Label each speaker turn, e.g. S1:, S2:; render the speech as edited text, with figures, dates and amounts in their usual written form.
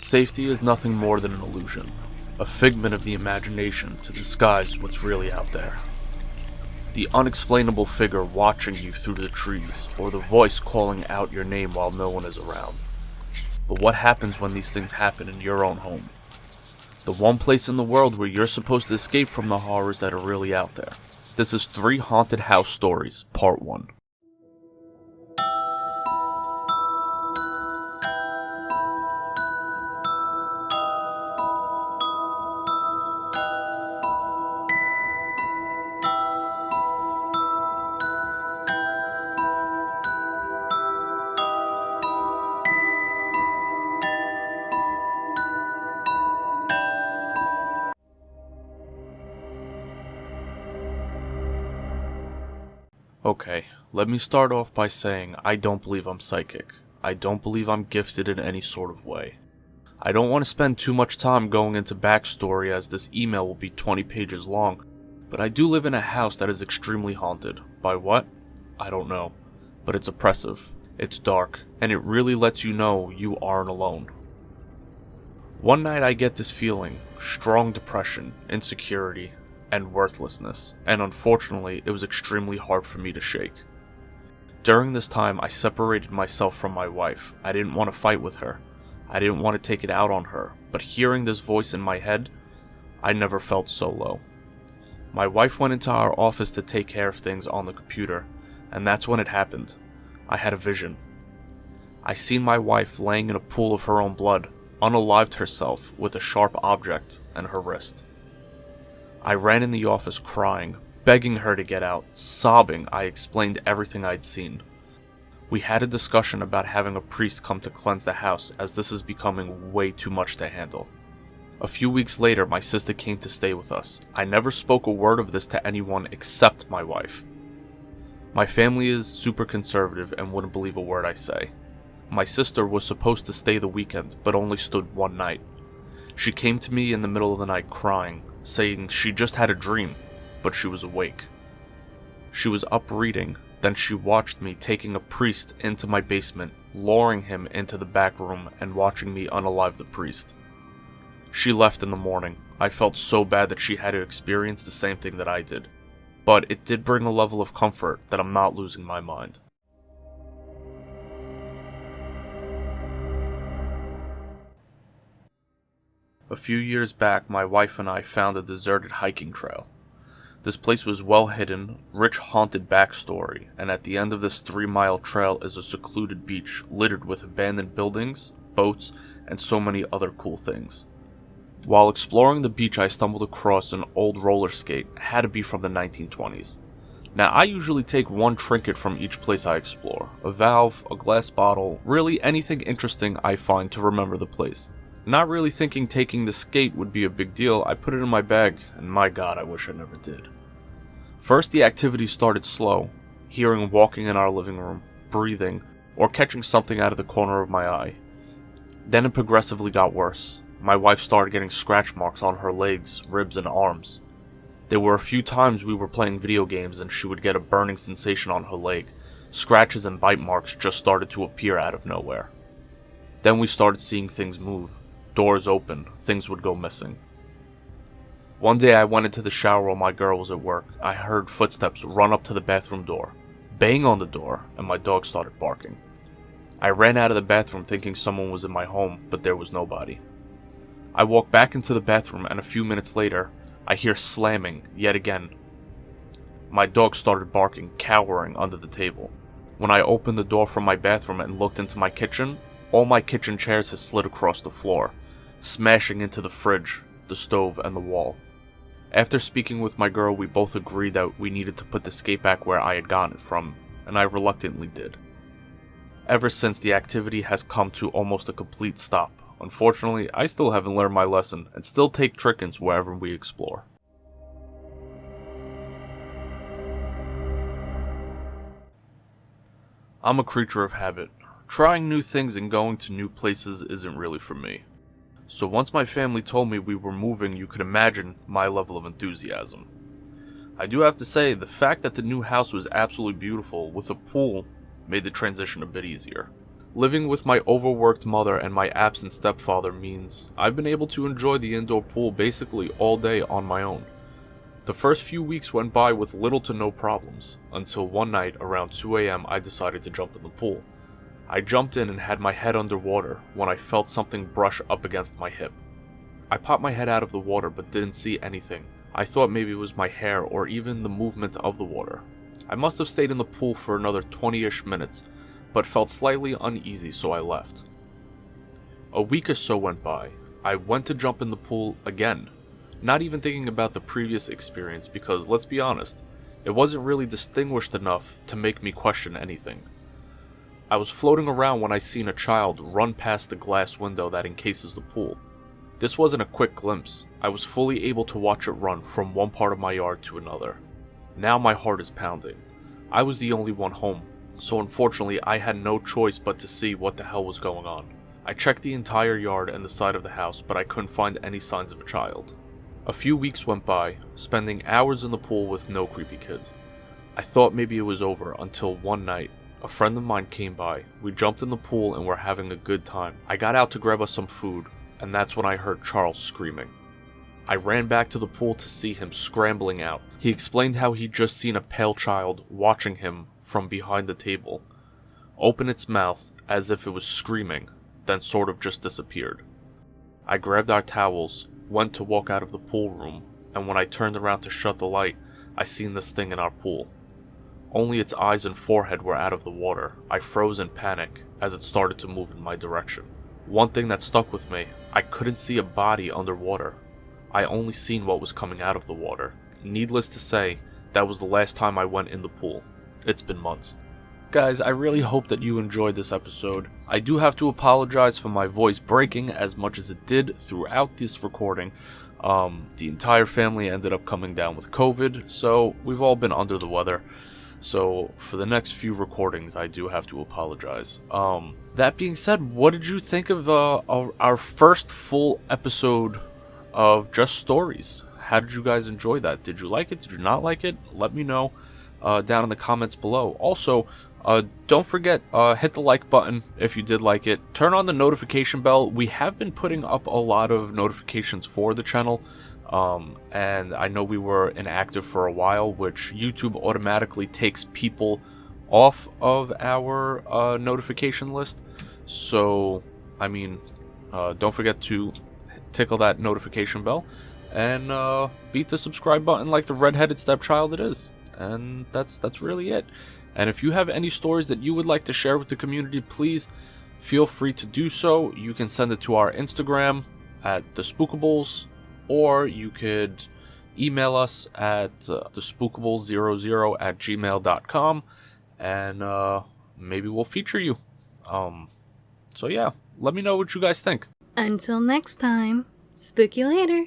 S1: Safety is nothing more than an illusion, a figment of the imagination to disguise what's really out there. The unexplainable figure watching you through the trees, or the voice calling out your name while no one is around. But what happens when these things happen in your own home? The one place in the world where you're supposed to escape from the horrors that are really out there. This is 3 Haunted House Stories, Part 1. Okay, let me start off by saying I don't believe I'm psychic. I don't believe I'm gifted in any sort of way. I don't want to spend too much time going into backstory as this email will be 20 pages long, but I do live in a house that is extremely haunted. By what? I don't know, but it's oppressive, it's dark, and it really lets you know you aren't alone. One night I get this feeling, strong depression, insecurity, and worthlessness, and unfortunately it was extremely hard for me to shake. During this time I separated myself from my wife. I didn't want to fight with her. I didn't want to take it out on her, but hearing this voice in my head, I never felt so low. My wife went into our office to take care of things on the computer, and that's when it happened. I had a vision. I seen my wife laying in a pool of her own blood, unalived herself with a sharp object in her wrist. I ran in the office crying, begging her to get out. Sobbing, I explained everything I'd seen. We had a discussion about having a priest come to cleanse the house, as this is becoming way too much to handle. A few weeks later, my sister came to stay with us. I never spoke a word of this to anyone except my wife. My family is super conservative and wouldn't believe a word I say. My sister was supposed to stay the weekend, but only stood one night. She came to me in the middle of the night crying, saying she just had a dream, but she was awake. She was up reading, then she watched me taking a priest into my basement, luring him into the back room and watching me unalive the priest. She left in the morning. I felt so bad that she had to experience the same thing that I did, but it did bring a level of comfort that I'm not losing my mind. A few years back, my wife and I found a deserted hiking trail. This place was well hidden, rich haunted backstory, and at the end of this 3-mile trail is a secluded beach littered with abandoned buildings, boats, and so many other cool things. While exploring the beach, I stumbled across an old roller skate. It had to be from the 1920s. Now, I usually take one trinket from each place I explore. A valve, a glass bottle, really anything interesting I find to remember the place. Not really thinking taking the skate would be a big deal, I put it in my bag, and my god, I wish I never did. First, the activity started slow, hearing walking in our living room, breathing, or catching something out of the corner of my eye. Then it progressively got worse. My wife started getting scratch marks on her legs, ribs, and arms. There were a few times we were playing video games and she would get a burning sensation on her leg. Scratches and bite marks just started to appear out of nowhere. Then we started seeing things move. Doors open, things would go missing. One day I went into the shower while my girl was at work. I heard footsteps run up to the bathroom door, bang on the door, and my dog started barking. I ran out of the bathroom thinking someone was in my home, but there was nobody. I walked back into the bathroom and a few minutes later, I hear slamming yet again. My dog started barking, cowering under the table. When I opened the door from my bathroom and looked into my kitchen, all my kitchen chairs had slid across the floor, smashing into the fridge, the stove, and the wall. After speaking with my girl, we both agreed that we needed to put the skate back where I had gotten it from, and I reluctantly did. Ever since, the activity has come to almost a complete stop. Unfortunately, I still haven't learned my lesson, and still take trinkets wherever we explore. I'm a creature of habit. Trying new things and going to new places isn't really for me. So once my family told me we were moving, you could imagine my level of enthusiasm. I do have to say, the fact that the new house was absolutely beautiful with a pool made the transition a bit easier. Living with my overworked mother and my absent stepfather means I've been able to enjoy the indoor pool basically all day on my own. The first few weeks went by with little to no problems, until one night around 2 a.m. I decided to jump in the pool. I jumped in and had my head underwater when I felt something brush up against my hip. I popped my head out of the water but didn't see anything. I thought maybe it was my hair or even the movement of the water. I must have stayed in the pool for another 20-ish minutes, but felt slightly uneasy, so I left. A week or so went by. I went to jump in the pool again, not even thinking about the previous experience because, let's be honest, it wasn't really distinguished enough to make me question anything. I was floating around when I seen a child run past the glass window that encases the pool. This wasn't a quick glimpse. I was fully able to watch it run from one part of my yard to another. Now my heart is pounding. I was the only one home, so unfortunately I had no choice but to see what the hell was going on. I checked the entire yard and the side of the house, but I couldn't find any signs of a child. A few weeks went by, spending hours in the pool with no creepy kids. I thought maybe it was over until one night, a friend of mine came by. We jumped in the pool and were having a good time. I got out to grab us some food, and that's when I heard Charles screaming. I ran back to the pool to see him scrambling out. He explained how he'd just seen a pale child watching him from behind the table, open its mouth as if it was screaming, then sort of just disappeared. I grabbed our towels, went to walk out of the pool room, and when I turned around to shut the light, I seen this thing in our pool. Only its eyes and forehead were out of the water. I froze in panic as it started to move in my direction. One thing that stuck with me, I couldn't see a body underwater. I only seen what was coming out of the water. Needless to say, that was the last time I went in the pool. It's been months. Guys, I really hope that you enjoyed this episode. I do have to apologize for my voice breaking as much as it did throughout this recording. The entire family ended up coming down with COVID, so we've all been under the weather. So for the next few recordings, I do have to apologize. That being said, what did you think of our first full episode of Just Stories? How did you guys enjoy that? Did you like it? Did you not like it? Let me know down in the comments below. Also, don't forget, hit the like button if you did like it. Turn on the notification bell. We have been putting up a lot of notifications for the channel. And I know we were inactive for a while, which YouTube automatically takes people off of our notification list. So, I mean, don't forget to tickle that notification bell and beat the subscribe button like the redheaded stepchild it is. And that's really it. And if you have any stories that you would like to share with the community, please feel free to do so. You can send it to our Instagram at thespookables, or you could email us at thespookables00@gmail.com, and maybe we'll feature you. So yeah, let me know what you guys think.
S2: Until next time, spook you later.